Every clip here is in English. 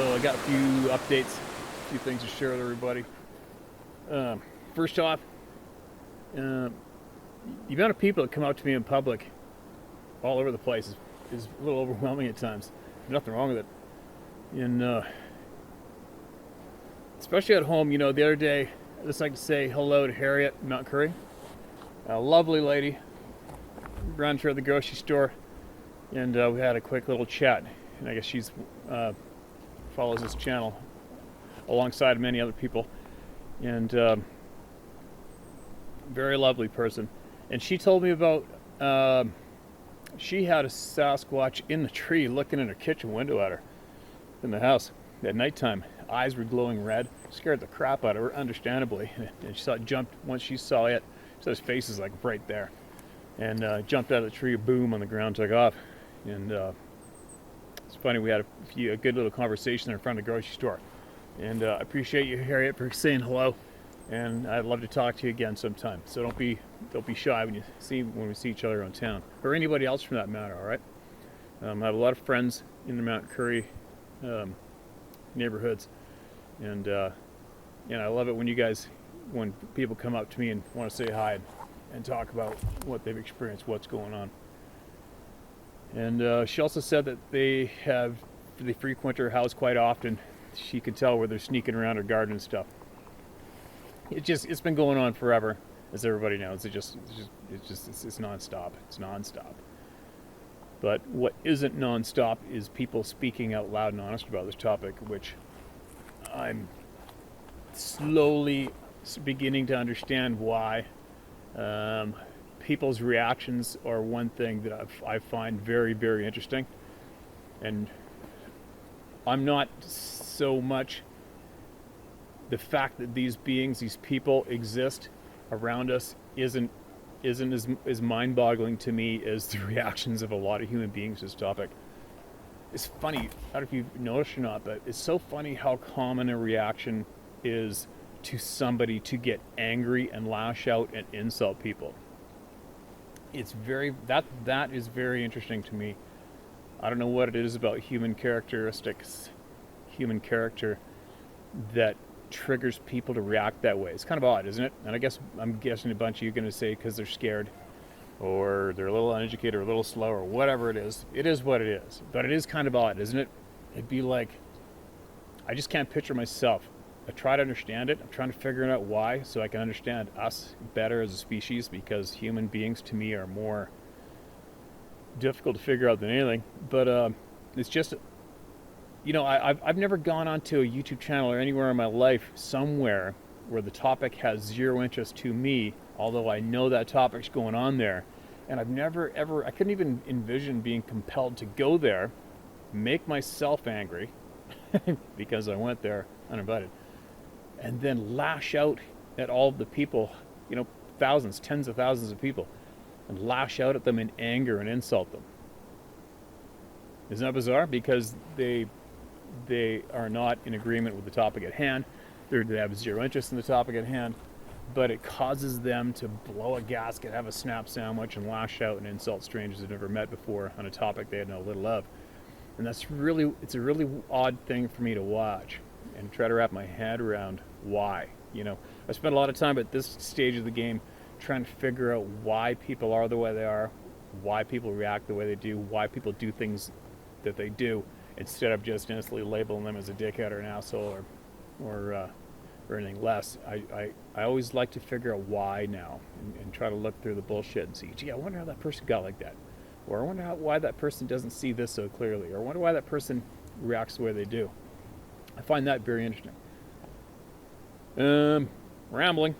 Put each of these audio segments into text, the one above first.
So I got a few updates, a few things to share with everybody. First off, the amount of people that come out to me in public all over the place is a little overwhelming at times. There's nothing wrong with it. And especially at home, the other day, I just like to say hello to Harriet in Mount Curry. A lovely lady. Ran her at the grocery store, and we had a quick little chat. And I guess she's follows this channel alongside many other people. And very lovely person. And she told me about she had a Sasquatch in the tree looking in her kitchen window at her in the house at nighttime. Eyes were glowing red. Scared the crap out of her, understandably. And she saw it jumped. Once she saw it, so his face is like right there. And jumped out of the tree, boom, on the ground, took off. And it's funny, we had a good little conversation there in front of the grocery store. And I appreciate you, Harriet, for saying hello. And I'd love to talk to you again sometime. So don't be shy when we see each other around town, or anybody else for that matter. All right. I have a lot of friends in the Mount Curry neighborhoods, and I love it when people come up to me and want to say hi and talk about what they've experienced, what's going on. And she also said that they frequent her house quite often. She could tell where they're sneaking around her garden and stuff. It's been going on forever, as everybody knows. It's nonstop. It's nonstop. But what isn't nonstop is people speaking out loud and honest about this topic, which I'm slowly beginning to understand why. People's reactions are one thing that I find very, very interesting. And I'm not so much the fact that these people exist around us isn't as mind-boggling to me as the reactions of a lot of human beings to this topic. It's funny, I don't know if you've noticed or not, but it's so funny how common a reaction is to somebody to get angry and lash out and insult people. That is very interesting to me. I don't know what it is about human character that triggers people to react that way. It's kind of odd, isn't it? And I'm guessing a bunch of you are going to say because they're scared, or they're a little uneducated, or a little slow, or whatever it is. It is what it is. But it is kind of odd, isn't it? It'd be like, I just can't picture myself. I try to understand it. I'm trying to figure out why, so I can understand us better as a species, because human beings to me are more difficult to figure out than anything. But it's just, I've never gone onto a YouTube channel or anywhere in my life somewhere where the topic has zero interest to me, although I know that topic's going on there. And I've never ever, I couldn't even envision being compelled to go there, make myself angry because I went there uninvited, and then lash out at all of the people, thousands, tens of thousands of people, and lash out at them in anger and insult them. Isn't that bizarre? Because they are not in agreement with the topic at hand. They have zero interest in the topic at hand, but it causes them to blow a gasket, have a snap sandwich, and lash out and insult strangers they've never met before on a topic they had no little of. And it's a really odd thing for me to watch and try to wrap my head around why. I spent a lot of time at this stage of the game trying to figure out why people are the way they are, why people react the way they do, why people do things that they do, instead of just instantly labeling them as a dickhead or an asshole or anything less. I always like to figure out why now and try to look through the bullshit and see, gee, I wonder how that person got like that. Or I wonder why that person doesn't see this so clearly. Or I wonder why that person reacts the way they do. I find that very interesting. Rambling.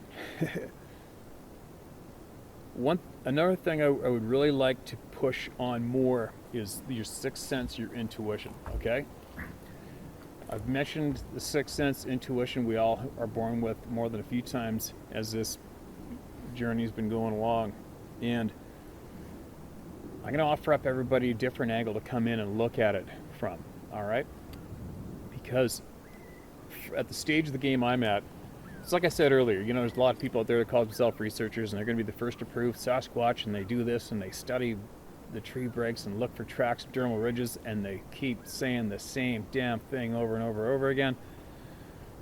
Another thing I would really like to push on more is your sixth sense, your intuition, okay? I've mentioned the sixth sense, intuition, we all are born with more than a few times as this journey's been going along. And I'm going to offer up everybody a different angle to come in and look at it from, all right? Because at the stage of the game I'm at, it's like I said earlier, there's a lot of people out there that call themselves researchers, and they're going to be the first to prove Sasquatch, and they do this, and they study the tree breaks and look for tracks of dermal ridges, and they keep saying the same damn thing over and over and over again,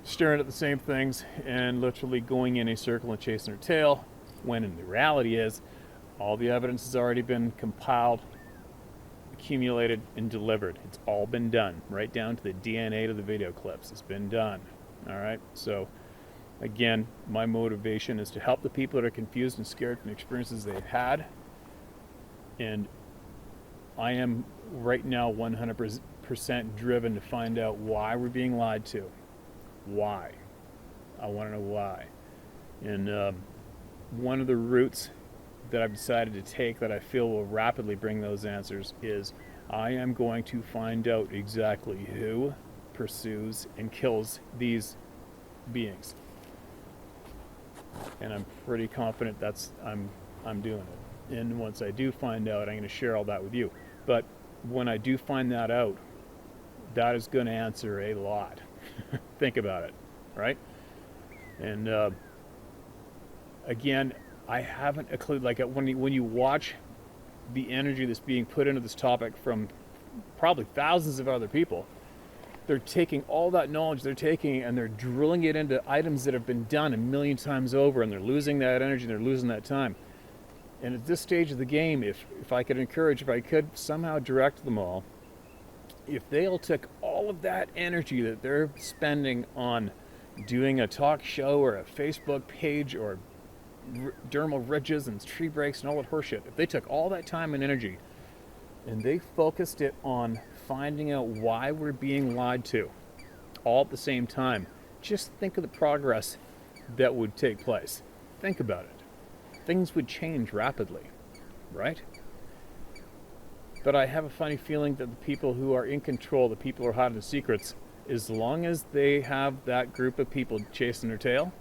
staring at the same things and literally going in a circle and chasing their tail, when in the reality is all the evidence has already been compiled, accumulated, and delivered. It's all been done, right down to the DNA to the video clips. It's been done. All right, so again, my motivation is to help the people that are confused and scared from the experiences they've had. And I am right now 100% driven to find out why we're being lied to. Why? I want to know why. And one of the routes that I've decided to take that I feel will rapidly bring those answers is I am going to find out exactly who pursues and kills these beings. And I'm pretty confident I'm doing it. And once I do find out, I'm going to share all that with you. But when I do find that out, that is going to answer a lot. Think about it, right? And again, I haven't a clue. Like when you watch the energy that's being put into this topic from probably thousands of other people, they're taking all that knowledge they're taking and they're drilling it into items that have been done a million times over, and they're losing that energy, they're losing that time. And at this stage of the game, if I could somehow direct them all, if they all took all of that energy that they're spending on doing a talk show or a Facebook page or dermal ridges and tree breaks and all that horseshit, if they took all that time and energy and they focused it on finding out why we're being lied to all at the same time, just think of the progress that would take place. Think about it. Things would change rapidly, right? But I have a funny feeling that the people who are in control, the people who are hiding the secrets, as long as they have that group of people chasing their tail,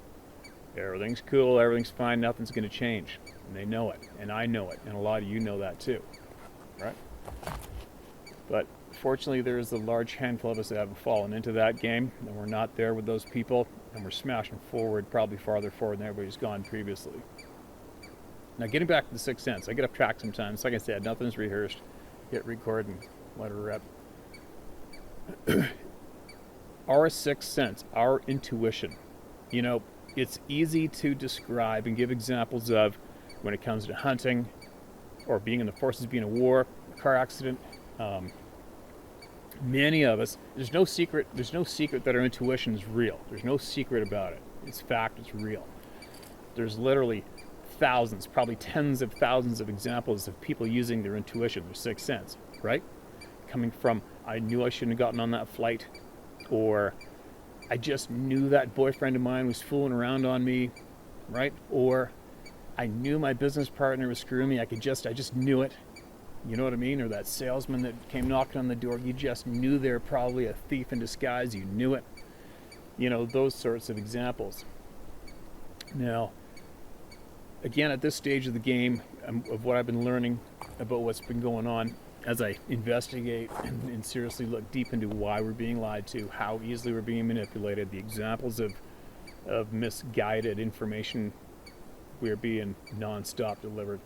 everything's cool, everything's fine, nothing's going to change. And they know it, and I know it, and a lot of you know that too, right? But fortunately, there is a large handful of us that haven't fallen into that game, and we're not there with those people, and we're smashing forward, probably farther forward than everybody's gone previously. Now, getting back to the sixth sense, I get off track sometimes. Like I said, nothing's rehearsed. Hit record and let her rep. Our sixth sense, our intuition, you know, it's easy to describe and give examples of when it comes to hunting or being in the forces, being in a war, a car accident. Many of us, there's no secret that our intuition is real. There's no secret about it. It's fact, it's real. There's literally thousands, probably tens of thousands of examples of people using their intuition, their sixth sense, right? Coming from, I knew I shouldn't have gotten on that flight, or I just knew that boyfriend of mine was fooling around on me, right? Or I knew my business partner was screwing me. I just knew it. You know what I mean? Or that salesman that came knocking on the door, you just knew they're probably a thief in disguise. You knew it. You know, those sorts of examples. Now, again, at this stage of the game, of what I've been learning about what's been going on, as I investigate and seriously look deep into why we're being lied to, how easily we're being manipulated, the examples of misguided information we're being non-stop delivered,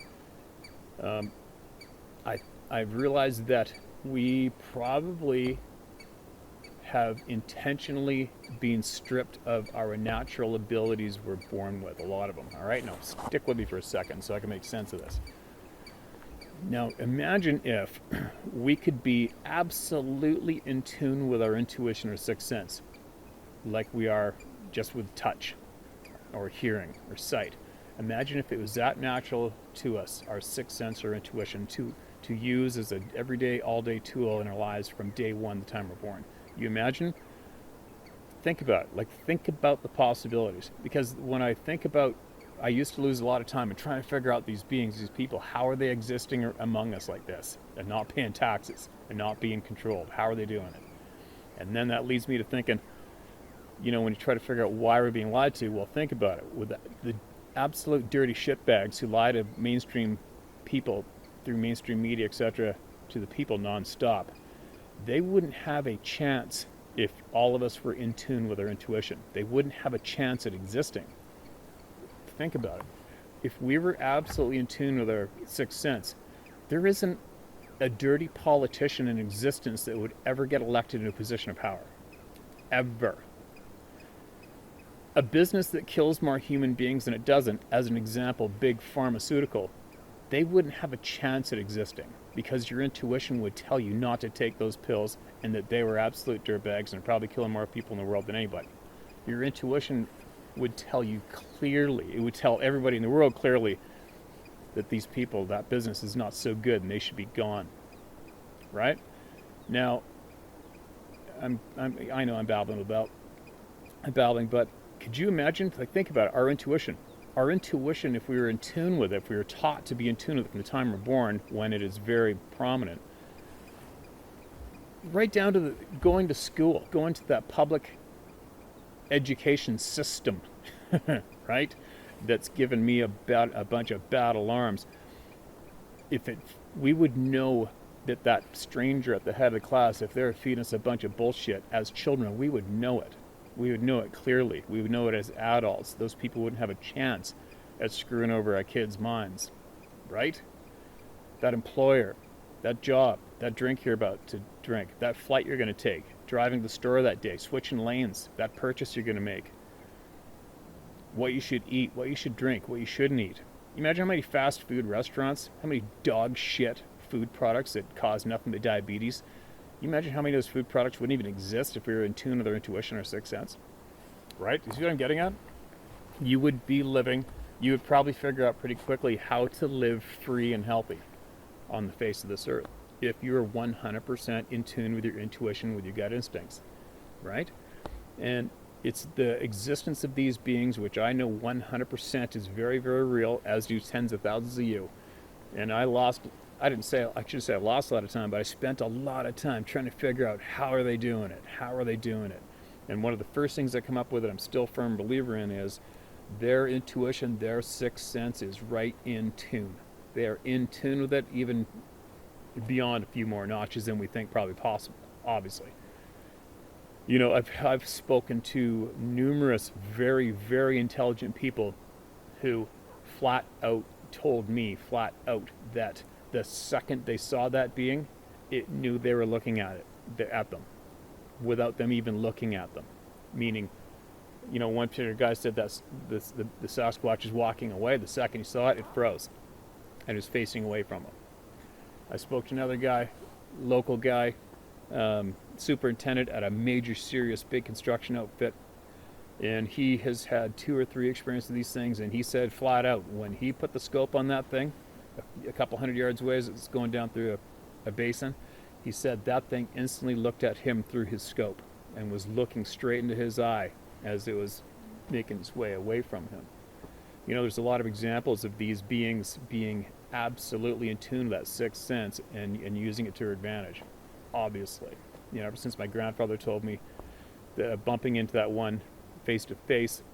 I've realized that we probably have intentionally been stripped of our natural abilities we're born with, a lot of them. All right, now stick with me for a second so I can make sense of this. Now imagine if we could be absolutely in tune with our intuition or sixth sense, like we are just with touch or hearing or sight. Imagine if it was that natural to us, our sixth sense or intuition, to use as an everyday, all-day tool in our lives from day one, the time we're born. You imagine? Think about it. Like, think about the possibilities. Because when I think about, I used to lose a lot of time in trying to figure out these beings, these people. How are they existing among us like this and not paying taxes and not being controlled? How are they doing it? And then that leads me to thinking, you know, when you try to figure out why we're being lied to, well, think about it. With the absolute dirty shitbags who lie to mainstream people through mainstream media, etc., to the people nonstop, they wouldn't have a chance if all of us were in tune with our intuition. They wouldn't have a chance at existing. Think about it. If we were absolutely in tune with our sixth sense, there isn't a dirty politician in existence that would ever get elected into a position of power. Ever. A business that kills more human beings than it doesn't, as an example, big pharmaceutical, they wouldn't have a chance at existing because your intuition would tell you not to take those pills and that they were absolute dirtbags and probably killing more people in the world than anybody. Your intuition would tell you clearly, it would tell everybody in the world clearly that these people, that business is not so good and they should be gone. Right? Now, I know I'm babbling, but could you imagine, like, think about it, our intuition. Our intuition, if we were in tune with it, if we were taught to be in tune with it from the time we're born, when it is very prominent, right down to going to school, going to that public education system, right? That's given me a bunch of bad alarms. We would know that stranger at the head of the class, if they're feeding us a bunch of bullshit as children, we would know it. We would know it clearly. We would know it as adults. Those people wouldn't have a chance at screwing over our kids' minds, right? That employer, that job, that drink you're about to drink, that flight you're going to take, driving to the store that day, switching lanes, that purchase you're going to make, what you should eat, what you should drink, what you shouldn't eat. Imagine how many fast food restaurants, how many dog shit food products that cause nothing but diabetes. You imagine how many of those food products wouldn't even exist if we were in tune with our intuition or sixth sense? Right? You see what I'm getting at? You would probably figure out pretty quickly how to live free and healthy on the face of this earth if you're 100% in tune with your intuition, with your gut instincts, right? And it's the existence of these beings, which I know 100% is very, very real, as do tens of thousands of you. And I should say I lost a lot of time, but I spent a lot of time trying to figure out how are they doing it? How are they doing it? And one of the first things I come up with that I'm still a firm believer in is their intuition, their sixth sense is right in tune. They are in tune with it even beyond a few more notches than we think probably possible, obviously. You know, I've spoken to numerous very, very intelligent people who flat out told me that the second they saw that being, it knew they were looking at them, without them even looking at them. Meaning, you know, one particular guy said that the Sasquatch is walking away. The second he saw it, it froze, and it was facing away from him. I spoke to another guy, local guy, superintendent at a major, serious, big construction outfit, and he has had 2 or 3 experiences with these things, and he said flat out, when he put the scope on that thing, a couple hundred yards away as it's going down through a basin, he said that thing instantly looked at him through his scope and was looking straight into his eye as it was making its way away from him. You know, there's a lot of examples of these beings being absolutely in tune with that sixth sense and using it to their advantage, obviously. You know, ever since my grandfather told me that bumping into that one face-to-face,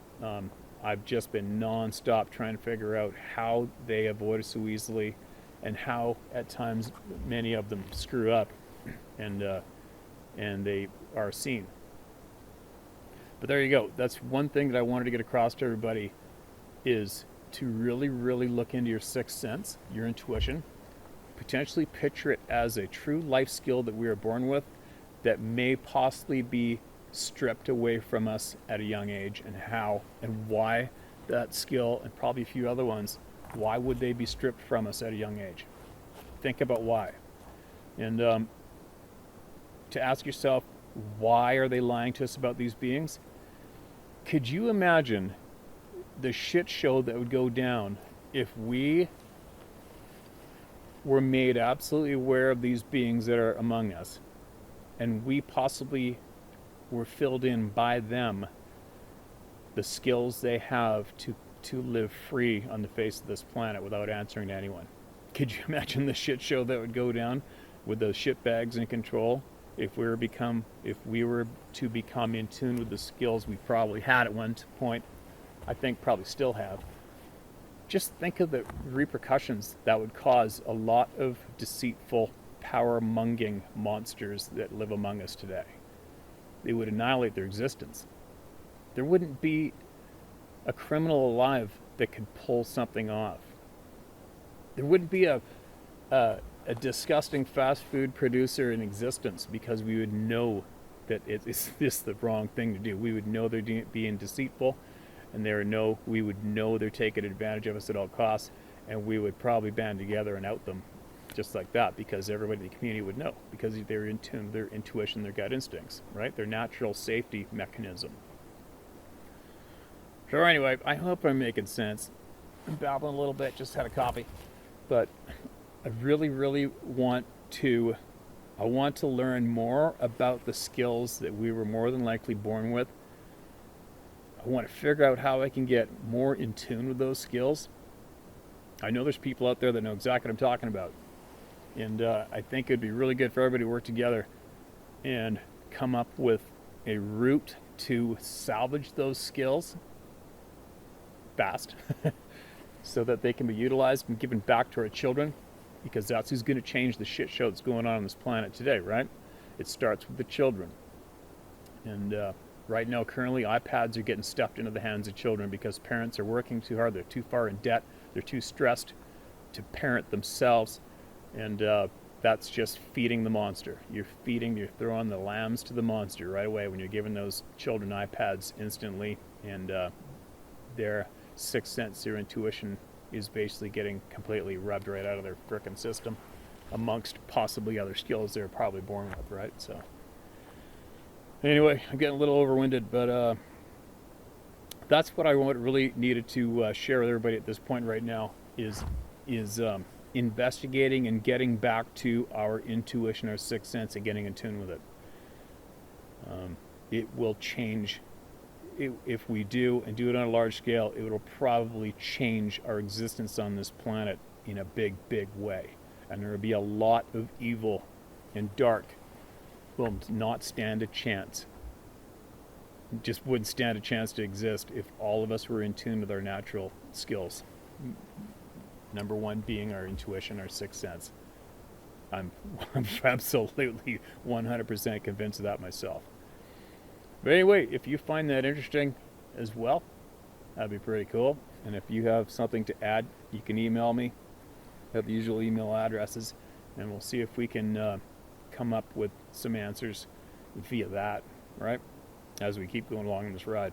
I've just been non-stop trying to figure out how they avoid it so easily and how at times many of them screw up and they are seen. But there you go. That's one thing that I wanted to get across to everybody, is to really, really look into your sixth sense, your intuition, potentially picture it as a true life skill that we are born with that may possibly be stripped away from us at a young age, and how and why that skill, and probably a few other ones, why would they be stripped from us at a young age? Think about why. And to ask yourself, why are they lying to us about these beings? Could you imagine the shit show that would go down if we were made absolutely aware of these beings that are among us, and we possibly were filled in by them the skills they have to live free on the face of this planet without answering to anyone? Could you imagine the shit show that would go down with those shit bags in control if we were to become in tune with the skills we probably had at one point, I think probably still have? Just think of the repercussions that would cause a lot of deceitful, power-monging monsters that live among us today. They would annihilate their existence. There wouldn't be a criminal alive that could pull something off. There wouldn't be a a disgusting fast food producer in existence, because we would know that it's just the wrong thing to do. We would know they're being deceitful, and we would know they're taking advantage of us at all costs, and we would probably band together and out them just like that, because everybody in the community would know, because they're in tune with their intuition, their gut instincts, right? Their natural safety mechanism. So anyway, I hope I'm making sense. I'm babbling a little bit, just had a coffee. But I really, really want to learn more about the skills that we were more than likely born with. I want to figure out how I can get more in tune with those skills. I know there's people out there that know exactly what I'm talking about. And I think it'd be really good for everybody to work together and come up with a route to salvage those skills fast so that they can be utilized and given back to our children, because that's who's going to change the shit show that's going on this planet today, right? It starts with the children. And right now, currently, iPads are getting stuffed into the hands of children because parents are working too hard. They're too far in debt. They're too stressed to parent themselves. And that's just feeding the monster. You're throwing the lambs to the monster right away when you're giving those children iPads instantly, and their sixth sense, their intuition is basically getting completely rubbed right out of their frickin' system, amongst possibly other skills they're probably born with, right? So anyway, I'm getting a little overwinded, but that's what I really needed to share with everybody at this point right now is investigating and getting back to our intuition, our sixth sense, and getting in tune with it. It will change. If we do, and do it on a large scale, it will probably change our existence on this planet in a big, big way. And there will be a lot of evil and dark will not stand a chance. Just wouldn't stand a chance to exist if all of us were in tune with our natural skills. Number one being our intuition, our sixth sense. I'm absolutely 100% convinced of that myself. But anyway, if you find that interesting as well, that'd be pretty cool. And if you have something to add, you can email me at the usual email addresses, and we'll see if we can come up with some answers via that, right? As we keep going along in this ride.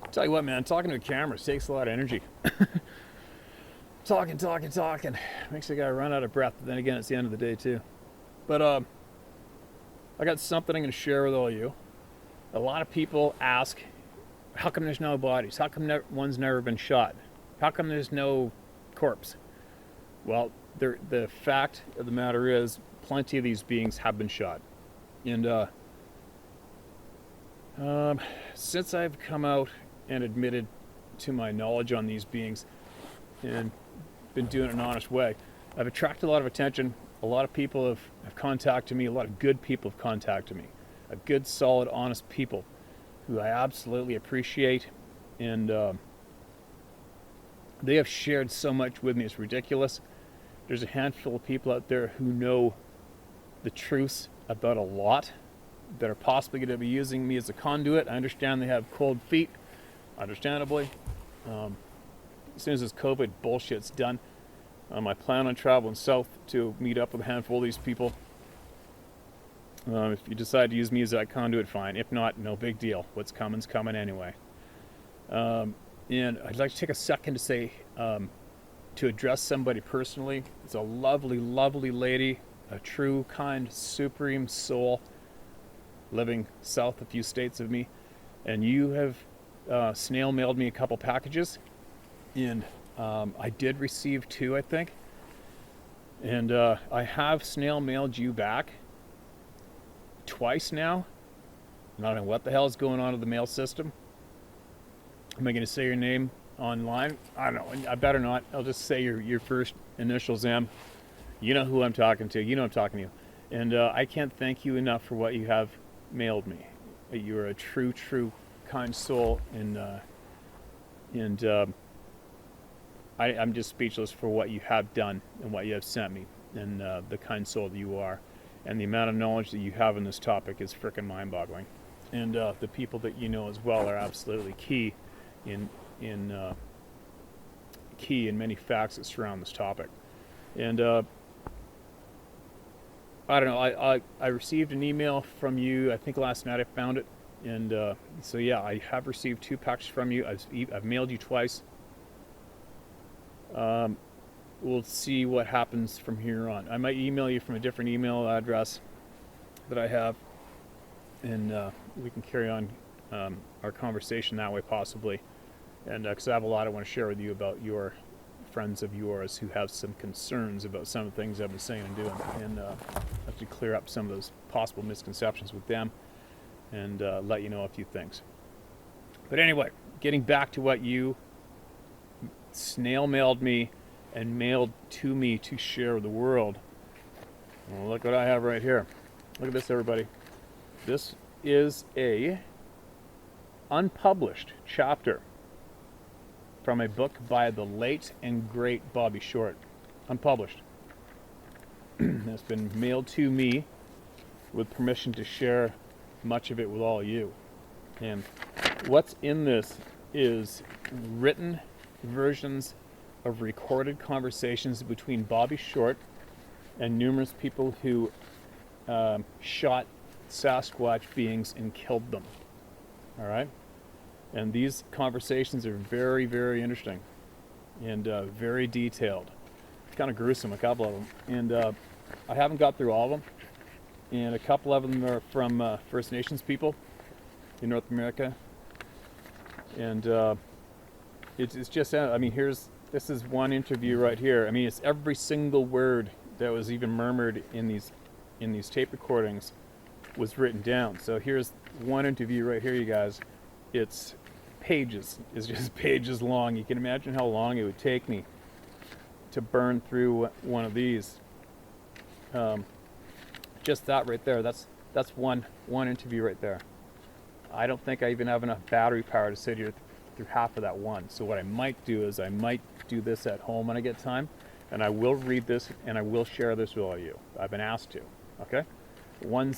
I'll tell you what, man, talking to a camera takes a lot of energy. Talking. Makes the guy run out of breath, but then again, it's the end of the day, too. But I got something I'm going to share with all you. A lot of people ask, how come there's no bodies? How come one's never been shot? How come there's no corpse? Well, the fact of the matter is, plenty of these beings have been shot. And since I've come out and admitted to my knowledge on these beings and been doing it in an honest way, I've attracted a lot of attention. A lot of people have contacted me. A lot of good people have contacted me. Good, solid, honest people who I absolutely appreciate. And they have shared so much with me. It's ridiculous. There's a handful of people out there who know the truths about a lot that are possibly going to be using me as a conduit. I understand they have cold feet, understandably. As soon as this COVID bullshit's done, I plan on traveling south to meet up with a handful of these people. If you decide to use me as that conduit, fine. If not, no big deal. What's coming's coming anyway. And I'd like to take a second to say, to address somebody personally. It's a lovely, lovely lady, a true, kind, supreme soul, living south a few states of me. And you have snail mailed me a couple packages. And I did receive 2, I think. And I have snail mailed you back twice now. I don't know what the hell is going on with the mail system. Am I going to say your name online? I don't know. I better not. I'll just say your first initials, M. You know who I'm talking to. You know I'm talking to you. And I can't thank you enough for what you have mailed me. You are a true, true, kind soul. And I'm just speechless for what you have done and what you have sent me, and the kind soul that you are. And the amount of knowledge that you have on this topic is frickin' mind-boggling. And the people that you know as well are absolutely key in many facts that surround this topic. And I don't know. I received an email from you. I think last night I found it, and so yeah, I have received 2 packs from you. I've mailed you twice. We'll see what happens from here on. I might email you from a different email address that I have, and we can carry on our conversation that way possibly. And because I have a lot I want to share with you about your friends of yours who have some concerns about some of the things I've been saying and doing, and have to clear up some of those possible misconceptions with them, and let you know a few things. But anyway, getting back to what you snail mailed me and mailed to me to share with the world. Well, look what I have right here. Look at this, everybody. This is a unpublished chapter from a book by the late and great Bobby Short. Unpublished. It's been mailed to me with permission to share much of it with all you. And what's in this is written versions of recorded conversations between Bobby Short and numerous people who shot Sasquatch beings and killed them. All right? And these conversations are very, very interesting and very detailed. It's kind of gruesome, a couple of them. And I haven't got through all of them. And a couple of them are from First Nations people in North America. And it's just, I mean, this is one interview right here. I mean, it's every single word that was even murmured in these tape recordings was written down. So here's one interview right here, you guys. It's pages. It's just pages long. You can imagine how long it would take me to burn through one of these. Just that right there. That's one interview right there. I don't think I even have enough battery power to sit here through half of that one. So what I might do is I might do this at home when I get time, and I will read this and I will share this with all you. I've been asked to. Okay. One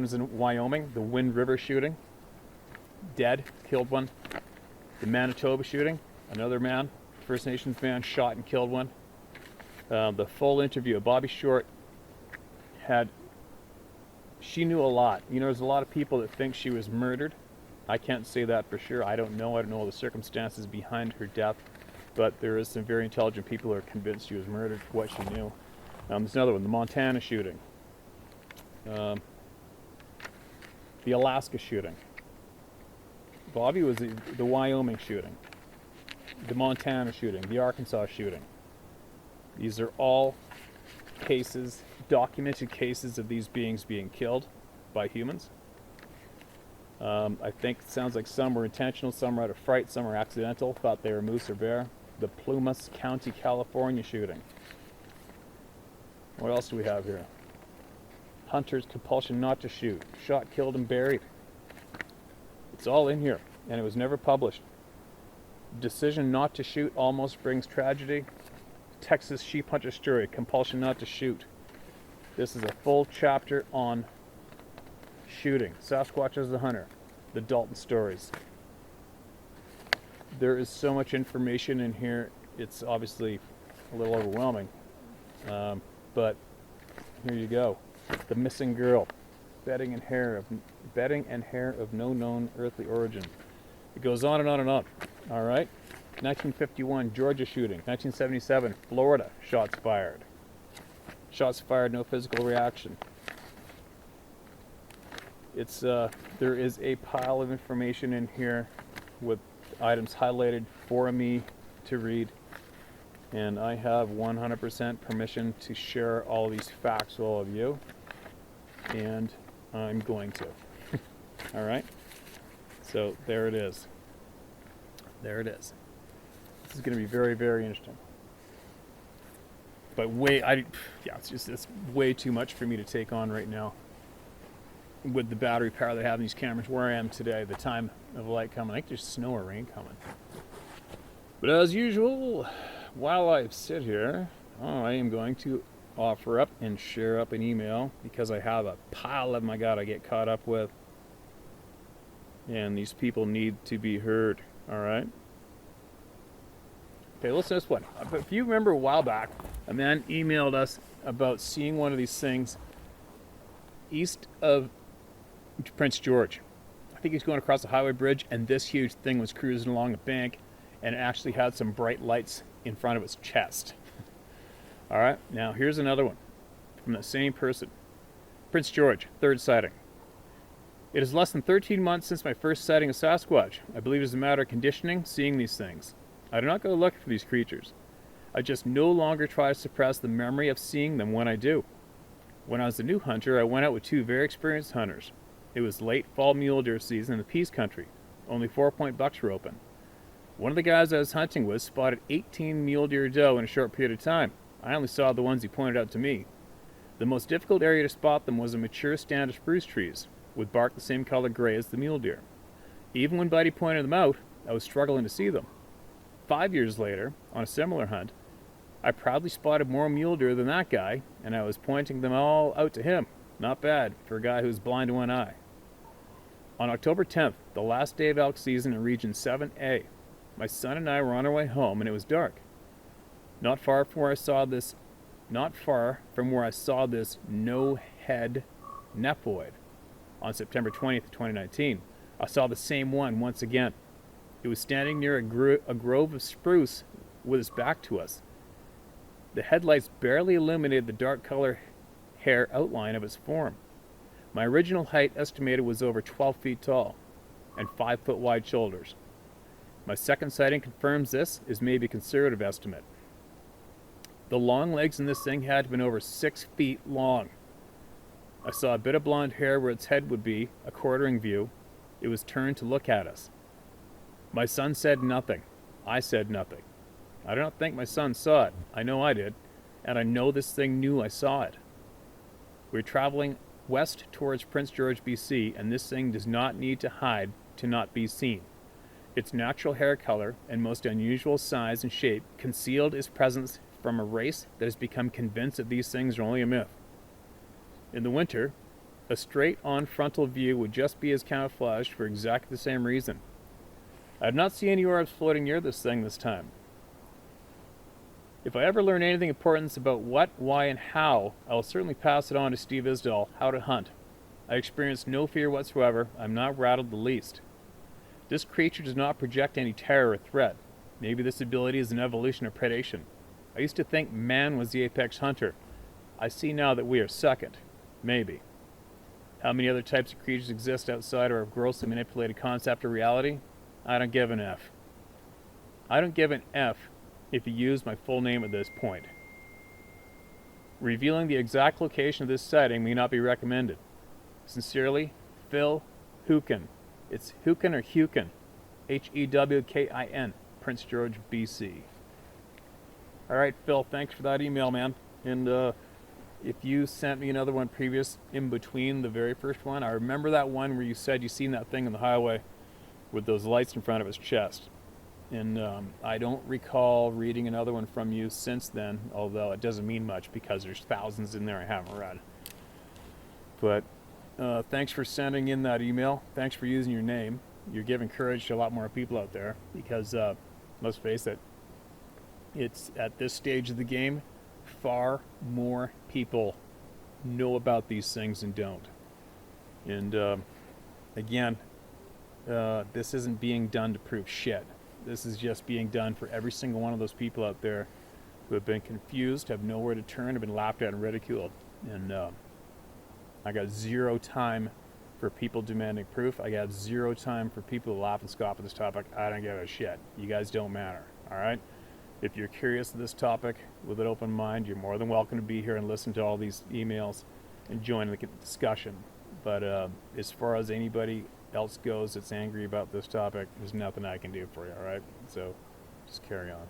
is in Wyoming, the Wind River shooting. Dead, killed one. The Manitoba shooting, another man, First Nations man, shot and killed one. The full interview of Bobby Short she knew a lot. You know, there's a lot of people that think she was murdered. I can't say that for sure. I don't know all the circumstances behind her death, but there is some very intelligent people who are convinced she was murdered for what she knew. There's another one, the Montana shooting. The Alaska shooting. Bobby was the Wyoming shooting, the Montana shooting, the Arkansas shooting. These are all cases, documented cases of these beings being killed by humans. I think it sounds like some were intentional, some were out of fright, some were accidental, thought they were moose or bear. The Plumas County, California shooting. What else do we have here? Hunters' compulsion not to shoot. Shot, killed, and buried. It's all in here, and it was never published. Decision not to shoot almost brings tragedy. Texas sheep hunter story, compulsion not to shoot. This is a full chapter on shooting. Sasquatch as the hunter. The Dalton stories. There is so much information in here, it's obviously a little overwhelming. But here you go. The missing girl. Bedding and hair of no known earthly origin. It goes on and on and on. All right. 1951 Georgia shooting. 1977 Florida shots fired. Shots fired, no physical reaction. It's there is a pile of information in here with items highlighted for me to read, and I have 100% permission to share all these facts with all of you, and I'm going to. All right. So there it is. There it is. This is going to be very, very interesting. But it's way too much for me to take on right now with the battery power they have in these cameras. Where I am today, the time of light coming. I think there's snow or rain coming. But as usual, while I sit here, I am going to offer up and share up an email because I have a pile of them I gotta get caught up with. And these people need to be heard. All right. Okay, listen to this one. If you remember a while back, a man emailed us about seeing one of these things east of Prince George. I think he was going across the highway bridge, and this huge thing was cruising along the bank, and it actually had some bright lights in front of its chest. All right, now here's another one from the same person. Prince George, third sighting. It is less than 13 months since my first sighting of Sasquatch. I believe it is a matter of conditioning, seeing these things. I do not go looking for these creatures. I just no longer try to suppress the memory of seeing them when I do. When I was a new hunter, I went out with two very experienced hunters. It was late fall mule deer season in the Peace Country. Only 4-point bucks were open. One of the guys I was hunting with spotted 18 mule deer doe in a short period of time. I only saw the ones he pointed out to me. The most difficult area to spot them was a mature stand of spruce trees, with bark the same color gray as the mule deer. Even when Buddy pointed them out, I was struggling to see them. 5 years later, on a similar hunt, I proudly spotted more mule deer than that guy, and I was pointing them all out to him. Not bad for a guy who's blind to one eye. On October 10th, the last day of elk season in Region 7A, my son and I were on our way home, and it was dark. Not far from where I saw this no-head nepoid on September 20th, 2019. I saw the same one once again. It was standing near a grove of spruce with its back to us. The headlights barely illuminated the dark color hair outline of its form. My original height estimated was over 12 feet tall and 5 foot wide shoulders. My second sighting confirms this is maybe a conservative estimate. The long legs in this thing had to have been over 6 feet long. I saw a bit of blonde hair where its head would be, a quartering view. It was turned to look at us. My son said nothing. I said nothing. I don't think my son saw it. I know I did. And I know this thing knew I saw it. We're traveling west towards Prince George, BC, and this thing does not need to hide to not be seen. Its natural hair color and most unusual size and shape concealed its presence from a race that has become convinced that these things are only a myth. In the winter, a straight-on frontal view would just be as camouflaged for exactly the same reason. I did not see any orbs floating near this thing this time. If I ever learn anything important about what, why, and how, I will certainly pass it on to Steve Isdall, how to hunt. I experienced no fear whatsoever. I'm not rattled the least. This creature does not project any terror or threat. Maybe this ability is an evolution of predation. I used to think man was the apex hunter. I see now that we are second. Maybe. How many other types of creatures exist outside our grossly manipulated concept of reality? I don't give an F. I don't give an F if you use my full name at this point. Revealing the exact location of this sighting may not be recommended. Sincerely, Phil Hewkin. It's Hewkin or Hewkin. Hewkin, Prince George, BC. All right, Phil, thanks for that email, man. And if you sent me another one previous in between the very first one, I remember that one where you said you seen that thing on the highway with those lights in front of his chest. And I don't recall reading another one from you since then, although it doesn't mean much because there's thousands in there I haven't read. But thanks for sending in that email. Thanks for using your name. You're giving courage to a lot more people out there because, let's face it, it's at this stage of the game, far more people know about these things and don't. And again, this isn't being done to prove shit. This is just being done for every single one of those people out there who have been confused, have nowhere to turn, have been laughed at and ridiculed. And I got zero time for people demanding proof. I got zero time for people to laugh and scoff at this topic. I don't give a shit. You guys don't matter, all right? If you're curious of this topic with an open mind, you're more than welcome to be here and listen to all these emails and join the discussion. But as far as anybody else goes that's angry about this topic, there's nothing I can do for you, all right? So just carry on.